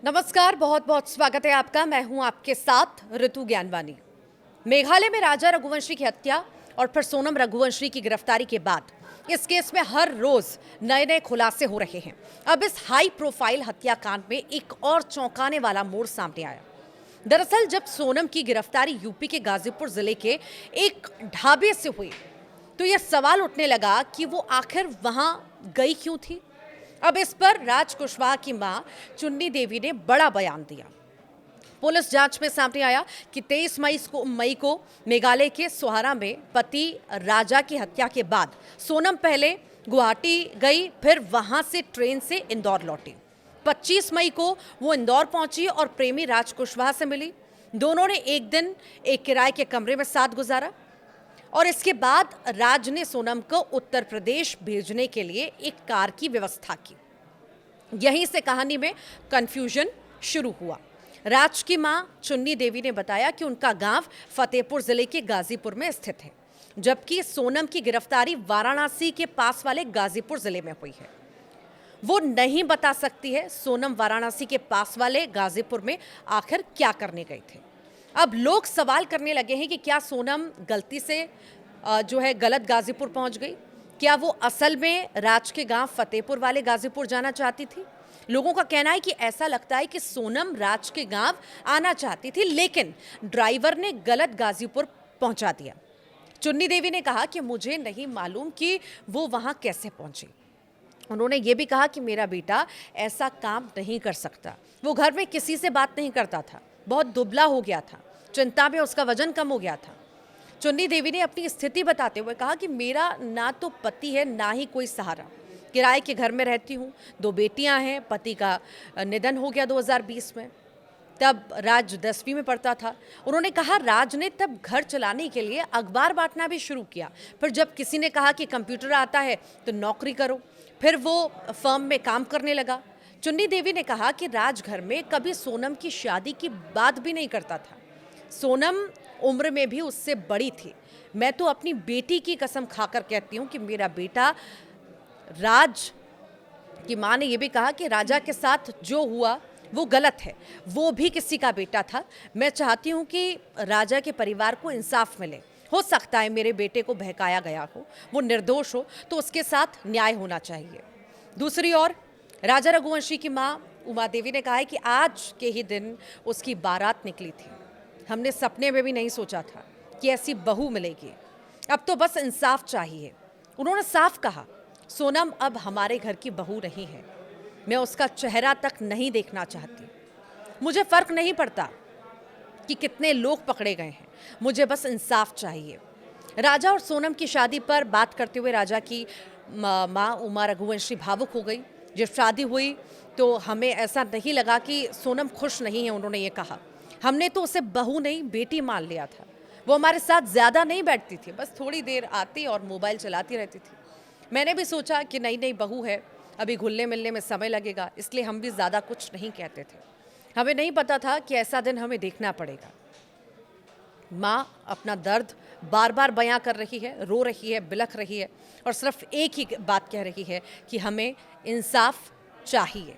नमस्कार, बहुत बहुत स्वागत है आपका। मैं हूं आपके साथ ऋतु ज्ञानवानी। मेघालय में राजा रघुवंशी की हत्या और फिर सोनम रघुवंशी की गिरफ्तारी के बाद इस केस में हर रोज नए नए खुलासे हो रहे हैं। अब इस हाई प्रोफाइल हत्याकांड में एक और चौंकाने वाला मोड़ सामने आया। दरअसल जब सोनम की गिरफ्तारी यूपी के गाजीपुर जिले के एक ढाबे से हुई तो यह सवाल उठने लगा कि वो आखिर वहां गई क्यों थी। अब इस पर राज कुशवाहा की मां चुन्नी देवी ने बड़ा बयान दिया। पुलिस जांच में सामने आया कि 23 मई को मेघालय के सोहारा में पति राजा की हत्या के बाद सोनम पहले गुवाहाटी गई, फिर वहां से ट्रेन से इंदौर लौटी। 25 मई को वो इंदौर पहुंची और प्रेमी राज कुशवाहा से मिली। दोनों ने एक दिन एक किराए के कमरे में साथ गुजारा और इसके बाद राज ने सोनम को उत्तर प्रदेश भेजने के लिए एक कार की व्यवस्था की। यहीं से कहानी में कंफ्यूजन शुरू हुआ। राज की मां चुन्नी देवी ने बताया कि उनका गांव फतेहपुर जिले के गाजीपुर में स्थित है, जबकि सोनम की गिरफ्तारी वाराणसी के पास वाले गाजीपुर जिले में हुई है। वो नहीं बता सकती है सोनम वाराणसी के पास वाले गाजीपुर में आखिर क्या करने गए थे। अब लोग सवाल करने लगे हैं कि क्या सोनम गलती से गलत गाजीपुर पहुंच गई? क्या वो असल में राज के गांव फतेहपुर वाले गाजीपुर जाना चाहती थी? लोगों का कहना है कि ऐसा लगता है कि सोनम राज के गांव आना चाहती थी, लेकिन ड्राइवर ने गलत गाजीपुर पहुंचा दिया। चुन्नी देवी ने कहा कि मुझे नहीं मालूम कि वो वहां कैसे पहुंची। उन्होंने ये भी कहा कि मेरा बेटा ऐसा काम नहीं कर सकता। वो घर में किसी से बात नहीं करता था, बहुत दुबला हो गया था, चिंता में उसका वजन कम हो गया था। चुन्नी देवी ने अपनी स्थिति बताते हुए कहा कि मेरा ना तो पति है ना ही कोई सहारा। किराए के घर में रहती हूँ, 2 बेटियां हैं, पति का निधन हो गया 2020 में। तब राज 10वीं में पढ़ता था। उन्होंने कहा राज ने तब घर चलाने के लिए अखबार बांटना भी शुरू किया। फिर जब किसी ने कहा कि कंप्यूटर आता है तो नौकरी करो, फिर वो फर्म में काम करने लगा। चुन्नी देवी ने कहा कि राज घर में कभी सोनम की शादी की बात भी नहीं करता था। सोनम उम्र में भी उससे बड़ी थी। मैं तो अपनी बेटी की कसम खाकर कहती हूँ कि मेरा बेटा राज की मां ने यह भी कहा कि राजा के साथ जो हुआ वो गलत है, वो भी किसी का बेटा था। मैं चाहती हूँ कि राजा के परिवार को इंसाफ मिले। हो सकता है मेरे बेटे को बहकाया गया हो, वो निर्दोष हो, तो उसके साथ न्याय होना चाहिए। दूसरी ओर राजा रघुवंशी की मां उमा देवी ने कहा है कि आज के ही दिन उसकी बारात निकली थी। हमने सपने में भी नहीं सोचा था कि ऐसी बहू मिलेगी। अब तो बस इंसाफ चाहिए। उन्होंने साफ कहा सोनम अब हमारे घर की बहू नहीं है। मैं उसका चेहरा तक नहीं देखना चाहती। मुझे फर्क नहीं पड़ता कि कितने लोग पकड़े गए हैं, मुझे बस इंसाफ चाहिए। राजा और सोनम की शादी पर बात करते हुए राजा की मां उमा रघुवंशी भावुक हो गई। जब शादी हुई तो हमें ऐसा नहीं लगा कि सोनम खुश नहीं है। उन्होंने ये कहा, हमने तो उसे बहू नहीं बेटी मान लिया था। वो हमारे साथ ज़्यादा नहीं बैठती थी, बस थोड़ी देर आती और मोबाइल चलाती रहती थी। मैंने भी सोचा कि नई नई बहू है, अभी घुलने मिलने में समय लगेगा, इसलिए हम भी ज़्यादा कुछ नहीं कहते थे। हमें नहीं पता था कि ऐसा दिन हमें देखना पड़ेगा। माँ अपना दर्द बार बार बयां कर रही है, रो रही है, बिलख रही है और सिर्फ एक ही बात कह रही है कि हमें इंसाफ चाहिए।